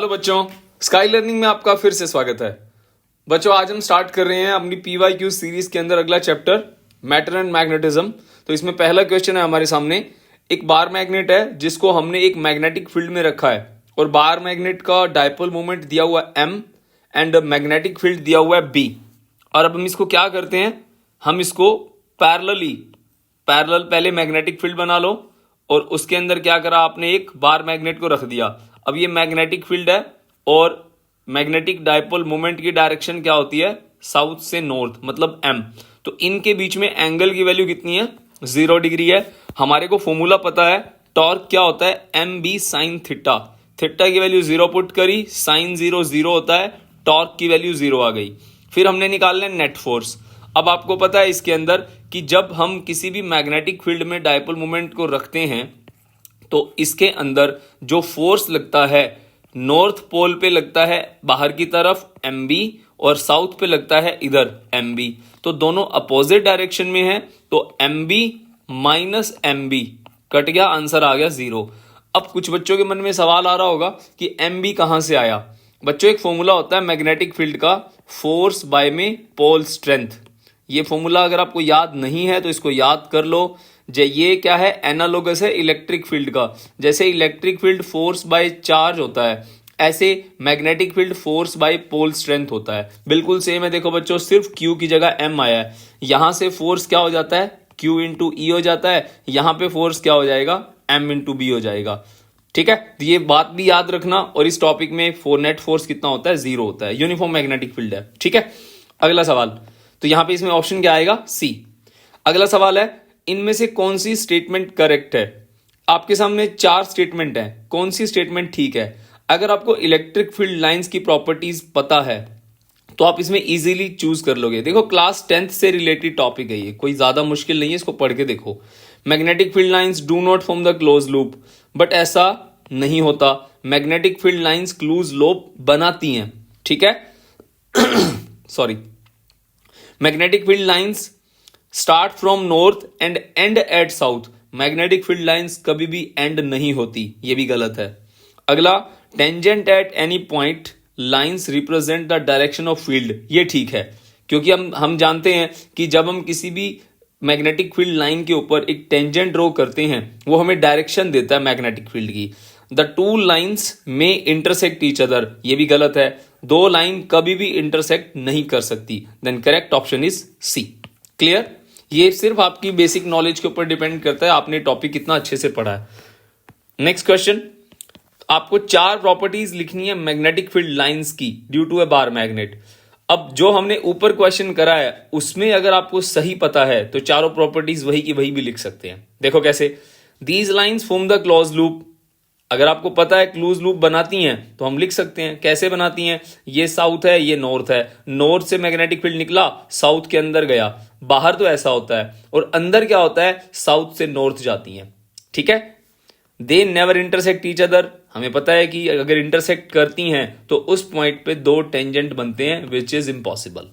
Hello बच्चों, sky learning में आपका फिर से स्वागत है। बच्चों, आज हम स्टार्ट कर रहे हैं अपनी PYQ सीरीज के अंदर अगला चैप्टर मैटर एंड मैग्नेटिज्म। तो इसमें पहला क्वेश्चन है हमारे सामने। एक बार मैग्नेट है जिसको हमने एक मैग्नेटिक फील्ड में रखा है और बार मैग्नेट का डायपोल मोमेंट दिया हुआ है M एंड मैग्नेटिक फील्ड दिया हुआ है B। और अब हम इसको क्या करते हैं, हम इसको पैरेलल पहले मैग्नेटिक फील्ड बना लो और उसके अंदर क्या करा आपने, एक बार मैग्नेट को रख दिया। अब ये मैग्नेटिक फील्ड है और मैग्नेटिक डायपोल मोमेंट की डायरेक्शन क्या होती है, साउथ से नॉर्थ, मतलब M। तो इनके बीच में एंगल की वैल्यू कितनी है, 0 डिग्री है। हमारे को फॉर्मूला पता है, टॉर्क क्या होता है, MB साइन थीटा। थीटा की वैल्यू 0 पुट करी, साइन 0 0 होता है, टॉर्क की वैल्यू 0 आ गई। फिर हमने निकालना है नेट फोर्स। अब आपको पता है इसके अंदर कि जब हम किसी भी मैग्नेटिक फील्ड में डायपोल मोमेंट को रखते हैं तो इसके अंदर जो फोर्स लगता है, नॉर्थ पोल पे लगता है बाहर की तरफ MB और साउथ पे लगता है इधर MB। तो दोनों अपोजिट डायरेक्शन में है, तो MB माइनस MB कट गया, आंसर आ गया 0। अब कुछ बच्चों के मन में सवाल आ रहा होगा कि MB कहां से आया। बच्चों, एक फॉर्मूला होता है मैग्नेटिक फील्ड का, फोर्स बाय में पोल स्ट्रेंथ। ये फॉर्मूला अगर आपको याद नहीं है तो इसको याद कर लो। ये क्या है, एनालोगस है इलेक्ट्रिक फील्ड का। जैसे electric field force by charge होता है, ऐसे magnetic field force by pole strength होता है। बिल्कुल सेम है। देखो बच्चों, सिर्फ Q की जगह M आया है। यहां से फोर्स क्या हो जाता है, Q इंटू E हो जाता है। यहां पे फोर्स क्या हो जाएगा, M इंटू B हो जाएगा। ठीक है, तो ये बात भी याद रखना। और इस टॉपिक में नेट फोर्स कितना होता है, 0 होता है। यूनिफॉर्म मैग्नेटिक फील्ड है। ठीक है, अगला सवाल। तो यहां पे इसमें ऑप्शन क्या आएगा, C। अगला सवाल है, इनमें से कौन सी स्टेटमेंट करेक्ट है। आपके सामने 4 स्टेटमेंट है, कौन सी स्टेटमेंट ठीक है। अगर आपको इलेक्ट्रिक फील्ड लाइंस की प्रॉपर्टीज पता है तो आप इसमें इजीली चूज कर लोगे। देखो, क्लास 10th से रिलेटेड टॉपिक है ये, कोई ज्यादा मुश्किल नहीं है, इसको पढ़ के देखो। Magnetic field lines do not form the close loop, but ऐसा नहीं होता। Magnetic field lines close loop बनाती हैं। ठीक है sorry, magnetic field lines start from north and end at south. Magnetic field lines कभी भी एंड नहीं होती, ये भी गलत है। अगला, tangent at any point lines represent the direction of field, ये ठीक है, क्योंकि हम जानते हैं कि जब हम किसी भी मैग्नेटिक फील्ड लाइन के ऊपर एक टेंजेंट ड्रॉ करते हैं वो हमें डायरेक्शन देता है मैग्नेटिक फील्ड की। द टू लाइंस में इंटरसेक्ट ईच अदर, ये भी गलत है। 2 लाइन कभी भी इंटरसेक्ट नहीं कर सकती। Then correct option is C। Clear, ये सिर्फ आपकी बेसिक नॉलेज के ऊपर डिपेंड करता है, आपने टॉपिक कितना अच्छे से पढ़ा है। नेक्स्ट क्वेश्चन, आपको 4 प्रॉपर्टीज लिखनी है मैग्नेटिक फील्ड लाइंस की due to a bar magnet. अब जो हमने ऊपर क्वेश्चन करा है उसमें अगर आपको सही पता है तो चारों प्रॉपर्टीज वही की वही भी लिख सकते हैं। देखो कैसे, these lines form the close loop. अगर आपको पता है क्लोज लूप बनाती हैं तो हम लिख सकते हैं। कैसे बनाती हैं, ये साउथ है, ये नॉर्थ है, नॉर्थ से मैग्नेटिक फील्ड निकला, साउथ के अंदर गया। बाहर तो ऐसा होता है, और अंदर क्या होता है, साउथ से नॉर्थ जाती हैं। ठीक है, they never intersect each other. हमें पता है कि अगर इंटरसेक्ट करती हैं तो उस पॉइंट पे 2 टेंजेंट बनते हैं, which is impossible.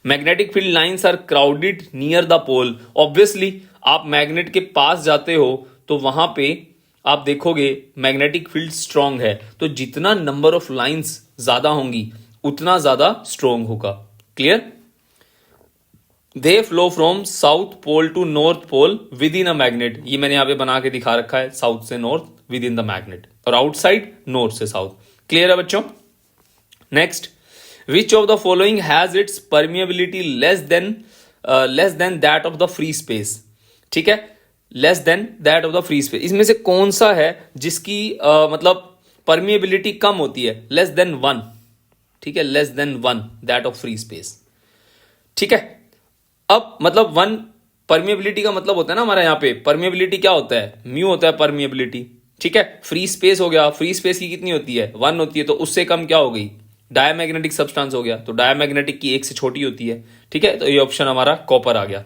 Magnetic field lines are crowded near the pole. Obviously आप मैग्नेट के पास जाते हो तो वहां पे आप देखोगे मैग्नेटिक फील्ड स्ट्रांग है, तो जितना नंबर ऑफ लाइंस ज्यादा होंगी उतना ज्यादा स्ट्रांग होगा। Clear, they flow from south pole to north pole within a magnet. ये मैंने यहां पे बना के दिखा रखा है, साउथ से north with in the magnet, और आउटसाइड नॉर्थ से साउथ। क्लियर है बच्चों। Next, which of the following has its permeability less than that of the free space. ठीक है, less than that of the free space, इसमें से कौन सा है जिसकी मतलब परमिएबिलिटी कम होती है, लेस देन 1। ठीक है, less than 1 that of free space. ठीक है, अब मतलब 1 परमिएबिलिटी का मतलब होता है ना, हमारा यहाँ पे परमिएबिलिटी क्या होता है, म्यू होता है परमिएबिलिटी। ठीक है, फ्री स्पेस हो गया, फ्री स्पेस की कितनी होती है, 1 होती है, तो उससे कम क्या हो गई, डायमैग्नेटिक सब्सटेंस हो गया, तो डायमैग्नेटिक की 1 से छोटी होती है। ठीक है, तो ये ऑप्शन हमारा कॉपर आ गया।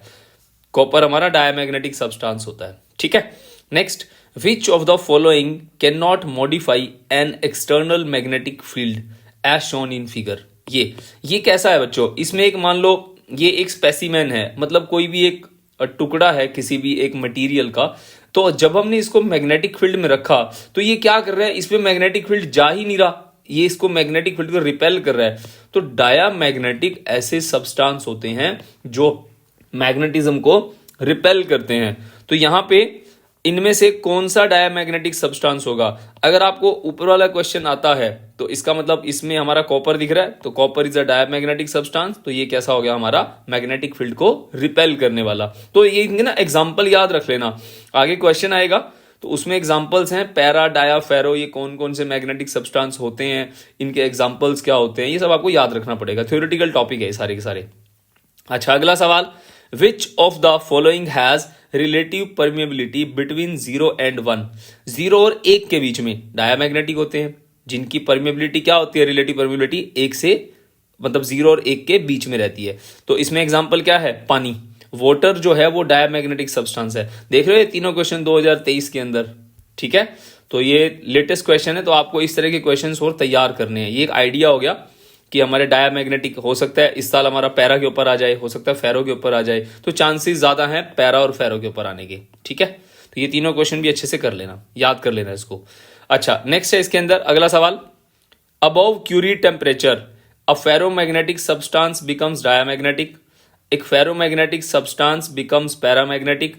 कॉपर हमारा डायमैग्नेटिक सब्सटेंस होता है। ठीक है, next, which of the following can not modify an external magnetic field as shown in figure. ये कैसा है बच्चों, इसमें एक मान लो ये एक स्पेसिमेन है, मतलब कोई भी एक टुकड़ा है किसी भी एक मटेरियल का, तो जब हमने इसको मैग्नेटिक फील्ड में रखा तो ये क्या कर रहा है, इसमें मैग्नेटिक फील्ड जा ही नहीं रहा, ये इसको मैग्नेटिक फील्ड को रिपेल कर रहा है। तो डायामैग्नेटिक ऐसे सब्सटेंस होते हैं जो मैग्नेटिज्म को रिपेल करते हैं। तो यहां पे इनमें से कौन सा डायामैग्नेटिक सब्सटेंस होगा? अगर आपको ऊपर वाला क्वेश्चन आता है तो इसका मतलब इसमें हमारा कॉपर दिख रहा है, तो copper is a diamagnetic substance, तो ये कैसा हो गया हमारा मैग्नेटिक फील्ड को रिपेल करने वाला। तो ये ना एग्जांपल याद रख लेना, आगे क्वेश्चन आएगा तो उसमें एग्जांपल्स हैं पैरा, डाया, फेरो, ये कौन कौन से मैग्नेटिक सब्सटेंस होते हैं, इनके एग्जांपल्स क्या होते हैं, ये सब आपको याद रखना पड़ेगा। थ्योरेटिकल टॉपिक है सारे के सारे। अच्छा, अगला सवाल, विच of the following has relative permeability between 0 and 1? 0 और 1 के बीच में डायामैग्नेटिक होते हैं, जिनकी परमिएबिलिटी क्या होती है, रिलेटिव परमिएबिलिटी 1 से मतलब 0 और 1 के बीच में रहती है। तो इसमें एग्जांपल क्या है, पानी, वाटर जो है वो डायामैग्नेटिक सब्सटेंस है। देख रहे हो ये तीनों क्वेश्चन 2023 के अंदर, ठीक है। तो ये लेटेस्ट क्वेश्चन है, तो आपको इस तरह के क्वेश्चन और तैयार करने हैं। ये एक आइडिया हो गया कि हमारे डायामैग्नेटिक हो सकता है इस साल हमारा पैरा के ऊपर आ जाए, हो सकता है फेरो के ऊपर आ जाए, तो चांसेस ज्यादा हैं पैरा और फेरो के ऊपर आने के, ठीक है। तो ये तीनों क्वेश्चन भी अच्छे से कर लेना, याद कर लेना इसको। अच्छा, नेक्स्ट है इसके अंदर अगला सवाल, above Curie temperature a ferromagnetic substance becomes diamagnetic, एक ferromagnetic substance becomes paramagnetic,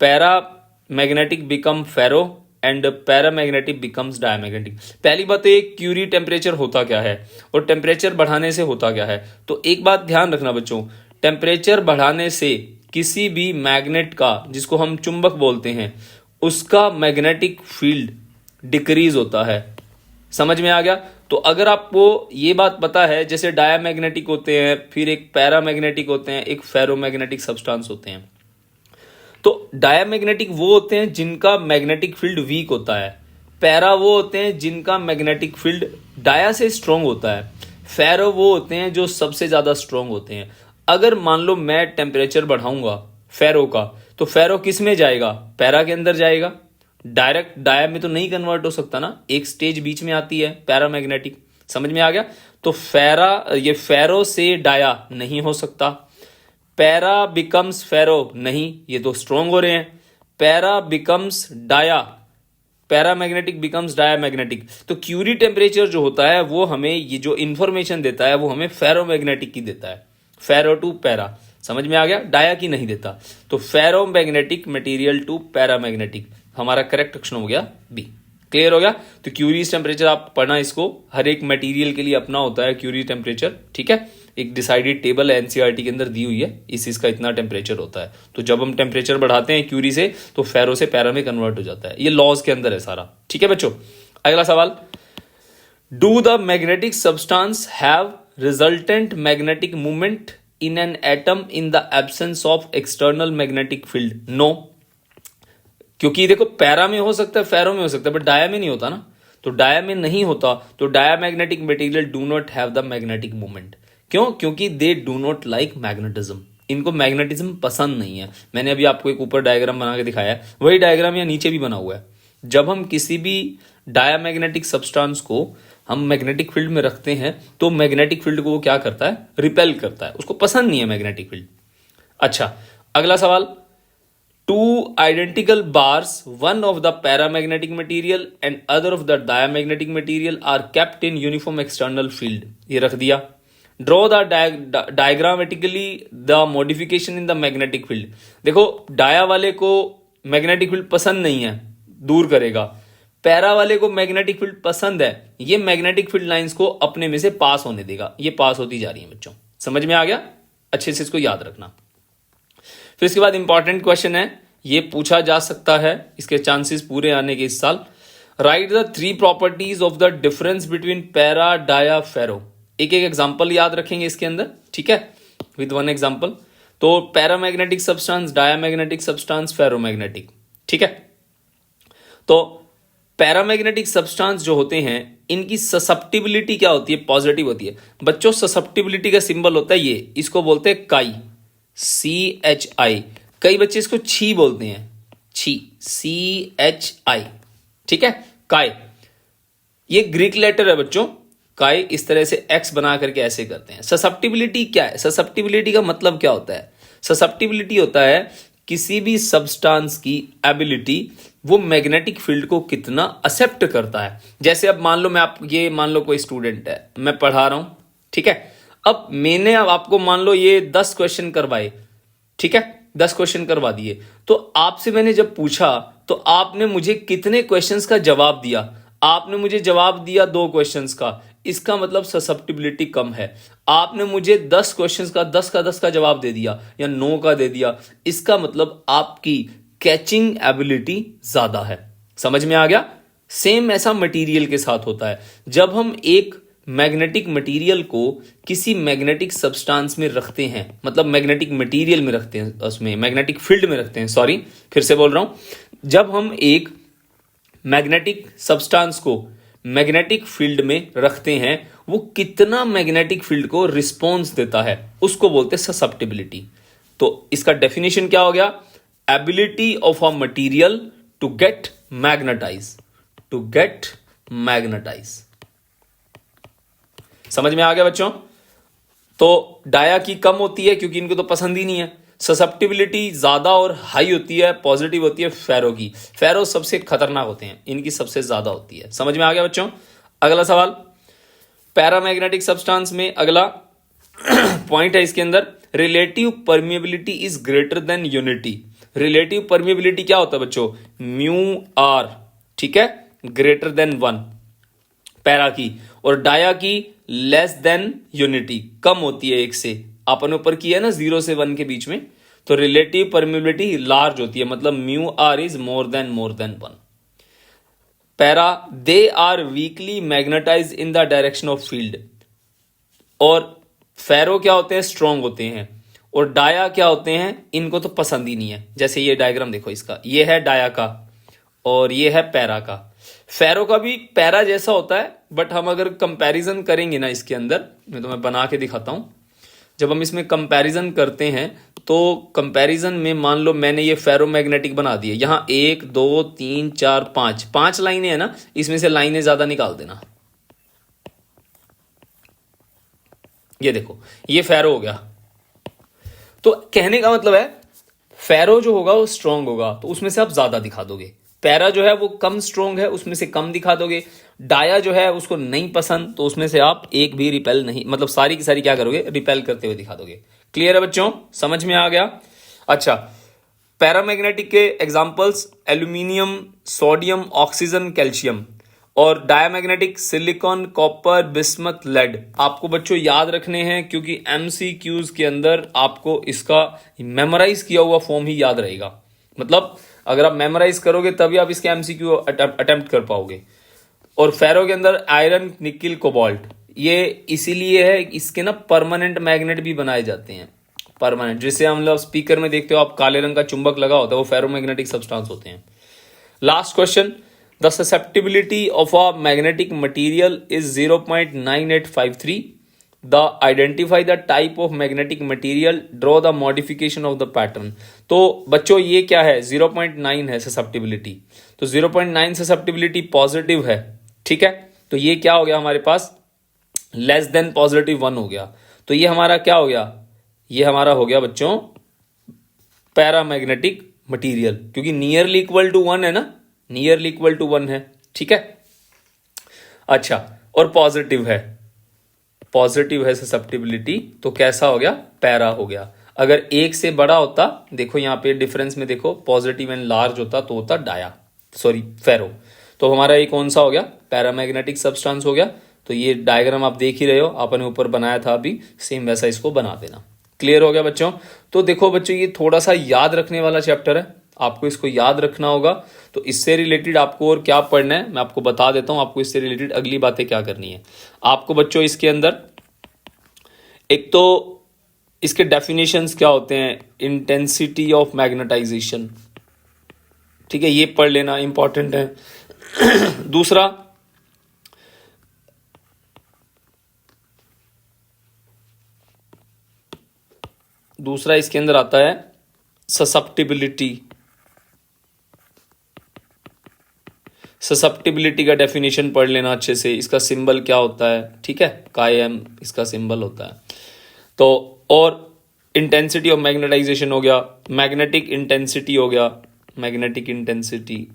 paramagnetic become ferro and paramagnetic becomes diamagnetic. पहली बात तो एक क्यूरी टेम्परेचर होता क्या है और टेम्परेचर बढ़ाने से होता क्या है। तो एक बात ध्यान रखना बच्चों, टेम्परेचर बढ़ाने से किसी भी मैग्नेट का, जिसको हम चुंबक बोलते हैं, उसका मैग्नेटिक फील्ड डिक्रीज होता है। समझ में आ गया? तो अगर आपको ये बात पता है, जैसे डायामैग्नेटिक होते हैं, फिर एक पैरामैग्नेटिक होते हैं, एक फेरोमैग्नेटिक सब्सटेंस होते हैं। तो डायामैग्नेटिक वो होते हैं जिनका मैग्नेटिक फील्ड वीक होता है, पैरा वो होते हैं जिनका मैग्नेटिक फील्ड डाया से स्ट्रांग होता है, फेरो वो होते हैं जो सबसे ज्यादा स्ट्रांग होते हैं। अगर मान लो मैं टेम्परेचर बढ़ाऊंगा फेरो का, तो फेरो किस में जाएगा, पैरा के अंदर जाएगा, डायरेक्ट डाया में तो नहीं कन्वर्ट हो सकता ना, एक स्टेज बीच में आती है पैरामैग्नेटिक। समझ में आ गया? तो ये फेरो से डाया नहीं हो सकता, पैरा बिकम्स फेरो नहीं, ये तो स्ट्रॉन्ग हो रहे हैं, para becomes dia, paramagnetic becomes diamagnetic. तो क्यूरी टेम्परेचर जो होता है वो हमें ये जो इंफॉर्मेशन देता है वो हमें फेरोमैग्नेटिक की देता है, फेरो टू पैरा। समझ में आ गया? डाया की नहीं देता। तो फेरोमैग्नेटिक मटेरियल टू पैरामैग्नेटिक, हमारा करेक्ट ऑप्शन हो गया बी। क्लियर हो गया? तो क्यूरीज टेम्परेचर आप पढ़ना, इसको हर एक मटेरियल के लिए अपना होता है क्यूरी टेम्परेचर, ठीक है। एक डिसाइडेड टेबल है एनसीईआरटी के अंदर दी हुई है, इस चीज का इतना टेम्परेचर होता है। तो जब हम टेम्परेचर बढ़ाते हैं क्यूरी से तो फेरो से पैरा में कन्वर्ट हो जाता है, ये लॉज के अंदर है सारा, ठीक है बच्चों। अगला सवाल, do the magnetic substance have resultant magnetic movement in an atom in the absence of external magnetic field? No, क्योंकि देखो पैरा में हो सकता है, फेरो में हो सकता है, बट डाया में नहीं होता ना। तो डाया में नहीं होता तो diamagnetic material do not have the magnetic movement. क्यों? क्योंकि they do not like magnetism, इनको मैग्नेटिज्म पसंद नहीं है। मैंने अभी आपको एक ऊपर डायग्राम बना के दिखाया है, वही डायग्राम यहाँ नीचे भी बना हुआ है। जब हम किसी भी डायामैग्नेटिक सब्सटेंस को हम मैग्नेटिक फील्ड में रखते हैं तो मैग्नेटिक फील्ड को वो क्या करता है, रिपेल करता है, उसको पसंद नहीं है मैग्नेटिक फील्ड। अच्छा, अगला सवाल, two identical bars, one of the paramagnetic material and other of the diamagnetic material are kept in uniform external field. ये रख दिया। Draw the diagrammatically the modification in the magnetic field. देखो dia वाले को magnetic field पसंद नहीं है, दूर करेगा। पैरा वाले को मैग्नेटिक फील्ड पसंद है, ये मैग्नेटिक फील्ड लाइंस को अपने में से पास होने देगा। ये पास होती जा रही है बच्चों, समझ में आ गया? अच्छे से इसको याद रखना। फिर इसके बाद इंपॉर्टेंट क्वेश्चन है, ये पूछा जा सकता है, इसके चांसेस पूरे आने के इस साल। Write the 3 properties of the difference between para, dia, ferro. एक एक एग्जांपल याद रखेंगे इसके अंदर, ठीक है, विद वन एग्जांपल। तो paramagnetic substance, diamagnetic substance, ferromagnetic, ठीक है। तो पैरामैग्नेटिक सब्सटेंस जो होते हैं इनकी ससेप्टिबिलिटी क्या होती है, पॉजिटिव होती है। बच्चों ससेप्टिबिलिटी का सिंबल होता है ये, इसको बोलते हैं काई, CHI। कई बच्चे इसको छी बोलते हैं, छी, CHI, ठीक है, काय। ये ग्रीक लेटर है बच्चों, काय इस तरह से एक्स बना करके ऐसे करते हैं। ससेप्टिबिलिटी क्या है? ससेप्टिबिलिटी का मतलब क्या होता है? ससेप्टिबिलिटी होता है किसी भी सब्सटेंस की एबिलिटी वो मैग्नेटिक फील्ड को कितना एक्सेप्ट करता है। जैसे अब मान लो मान लो कोई स्टूडेंट है, मैं पढ़ा रहा हूं, ठीक है। अब मैंने अब आपको मान लो ये 10 क्वेश्चन करवाए, ठीक है, 10 क्वेश्चन करवा दिए, तो आपसे मैंने जब पूछा तो आपने मुझे कितने क्वेश्चंस का जवाब दिया? आपने मुझे जवाब दिया 2 क्वेश्चंस का, इसका मतलब ससेप्टिबिलिटी कम है। आपने मुझे 10 क्वेश्चंस का 10 का जवाब दे दिया या 9 का दे दिया, इसका मतलब आपकी कैचिंग एबिलिटी ज्यादा है। समझ में आ गया? सेम ऐसा मटेरियल के साथ होता है। जब हम एक मैग्नेटिक मटेरियल को किसी मैग्नेटिक सब्सटेंस में रखते हैं, मतलब मैग्नेटिक मटेरियल में रखते हैं, उसमें मैग्नेटिक फील्ड में रखते हैं, सॉरी फिर से बोल रहा हूं, जब हम एक मैग्नेटिक सब्सटेंस को मैग्नेटिक फील्ड में रखते हैं, वो कितना मैग्नेटिक फील्ड को रिस्पॉन्स देता है, उसको बोलते हैं ससेप्टिबिलिटी। तो इसका डेफिनेशन क्या हो गया? Ability of a material to get magnetize, to get magnetize. समझ में आ गया बच्चों? तो डाया की कम होती है क्योंकि इनको तो पसंद ही नहीं है। ससेप्टिबिलिटी ज्यादा और हाई होती है, पॉजिटिव होती है फेरो की। फेरो सबसे खतरनाक होते हैं, इनकी सबसे ज्यादा होती है। समझ में आ गया बच्चों? अगला सवाल, पैरामैग्नेटिक सब्सटेंस में अगला पॉइंट है इसके अंदर, relative permeability is greater than unity. Relative permeability क्या होता है बच्चों? म्यू आर, ठीक है, ग्रेटर देन 1 पैरा की, और डाया की लेस देन यूनिटी, कम होती है 1 से। अपन ऊपर की है ना 0 से 1 के बीच में, तो रिलेटिव परमिएबिलिटी लार्ज होती है, मतलब mu R is more than 1। Para, they are weakly magnetize in the direction of field. और फेरो क्या होते हैं? स्ट्रांग होते हैं। और डाया क्या होते हैं? इनको तो पसंद ही नहीं है। जैसे ये डायग्राम देखो इसका, ये है डाया का और ये है पैरा का। फेरो का भी पैरा जैसा होता है, बट हम अगर कंपैरिजन करेंगे ना इसके अंदर, मैं तुम्हें बना के दिखाता हूं। जब हम इसमें कंपैरिजन करते हैं तो कंपैरिजन में मान लो मैंने ये फेरोमैग्नेटिक बना दिए, यहां 1 2 3 4 5 लाइनें हैं ना, इसमें से लाइनें ज्यादा निकाल देना। ये देखो, ये फेरो हो गया। तो कहने का मतलब है फेरो जो होगा वो स्ट्रांग होगा, तो उसमें से आप ज्यादा दिखा दोगे। पैरा जो है वो कम स्ट्रांग है, उसमें से कम दिखा दोगे। डाया जो है उसको नहीं पसंद, तो उसमें से आप एक भी रिपेल नहीं, मतलब सारी की सारी क्या करोगे? रिपेल करते हुए दिखा दोगे। क्लियर है बच्चों? समझ में आ गया? अच्छा, पैरामैग्नेटिक के examples aluminium, sodium, oxygen, calcium. और diamagnetic silicon, copper, bismuth, lead. आपको बच्चों याद रखने हैं क्योंकि एमसीक्यूज के अंदर आपको इसका मेमोराइज किया हुआ फॉर्म ही याद रहेगा। मतलब अगर आप मेमोराइज करोगे तभी आप इसके एमसीक्यू अटेम्प्ट कर पाओगे। और फेरो के अंदर आयरन, निकिल, कोबाल्ट, ये इसीलिए है इसके ना परमानेंट मैग्नेट भी बनाए जाते हैं। परमानेंट, जिसे हम लोग स्पीकर में देखते हो आप, काले रंग का चुंबक लगा होता है, वो फेरोमैग्नेटिक सब्सटेंस होते हैं। Last question, the susceptibility of a magnetic material is 0.9853। The identify the type of magnetic material, draw the modification of the pattern. तो बच्चों ये क्या है? 0.9 है ससेप्टिबिलिटी। तो 0.9 ससेप्टिबिलिटी पॉजिटिव है, ठीक है। तो ये क्या हो गया हमारे पास? लेस देन +1 हो गया। तो ये हमारा क्या हो गया? ये हमारा हो गया बच्चों पैरामैग्नेटिक मटेरियल, क्योंकि नियरली इक्वल टू 1 है ना, नियरली इक्वल टू 1 है, ठीक है। अच्छा, और पॉजिटिव है ससेप्टिबिलिटी, तो कैसा हो गया? पैरा हो गया। अगर 1 से बड़ा होता, देखो यहां पे डिफरेंस में देखो, पॉजिटिव एंड लार्ज होता तो होता डाया, सॉरी फेरो। तो हमारा ये कौन सा हो गया? पैरामैग्नेटिक सब्सटेंस हो गया। तो ये डायग्राम आप देख ही रहे हो, आपने ऊपर बनाया था अभी, सेम वैसा इसको बना देना। क्लियर हो गया बच्चों? तो देखो बच्चों, ये थोड़ा सा याद रखने वाला चैप्टर है, आपको इसको याद रखना होगा। तो इससे रिलेटेड आपको और क्या पढ़ना है मैं आपको बता देता हूं, आपको इससे रिलेटेड अगली बातें क्या करनी है। आपको बच्चों इसके अंदर एक तो इसके डेफिनेशंस क्या होते हैं, इंटेंसिटी ऑफ मैग्नेटाइजेशन, ठीक है, ये पढ़ लेना, इंपॉर्टेंट है। दूसरा इसके अंदर आता है ससेप्टिबिलिटी का डेफिनेशन पढ़ लेना अच्छे से, इसका सिंबल क्या होता है, ठीक है, कायम इसका सिंबल होता है। तो और इंटेंसिटी ऑफ मैग्नेटाइजेशन हो गया, मैग्नेटिक इंटेंसिटी हो गया, मैग्नेटिक इंटेंसिटी।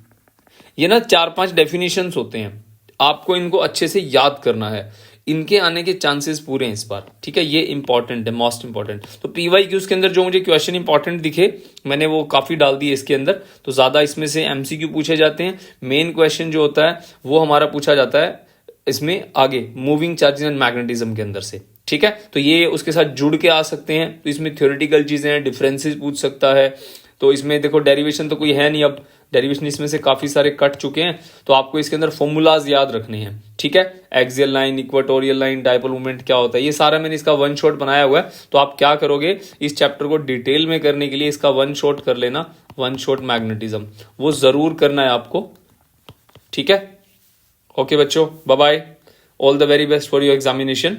ये ना 4-5 डेफिनेशंस होते हैं, आपको इनको अच्छे से याद करना है, इनके आने के चांसेस पूरे हैं इस बार, ठीक है। ये इंपॉर्टेंट है, मोस्ट इंपॉर्टेंट। तो PYQs के अंदर जो मुझे क्वेश्चन इंपॉर्टेंट दिखे मैंने वो काफी डाल दिए इसके अंदर, तो ज्यादा इसमें से MCQ पूछे जाते हैं। मेन क्वेश्चन जो होता है वो हमारा पूछा जाता है इसमें आगे मूविंग चार्जेस एंड मैग्नेटिज्म के अंदर से, ठीक है। तो ये उसके साथ जुड़ के आ सकते हैं, तो इसमें थ्योरेटिकल चीजें हैं, डिफरेंसेस पूछ सकता है। तो इसमें देखो डेरिवेशन तो कोई है नहीं, अब डेरिवेशन इसमें से काफी सारे कट चुके हैं, तो आपको इसके अंदर फॉर्मूलाज याद रखने हैं, ठीक है। Axial line, equatorial line, dipole moment क्या होता है, ये सारा मैंने इसका वन शॉट बनाया हुआ है। तो आप क्या करोगे, इस चैप्टर को डिटेल में करने के लिए इसका वन शॉट कर लेना, वन शॉट मैग्नेटिज्म, वो जरूर करना है आपको, ठीक है। ओके बच्चों, bye bye, all the very best for your examination.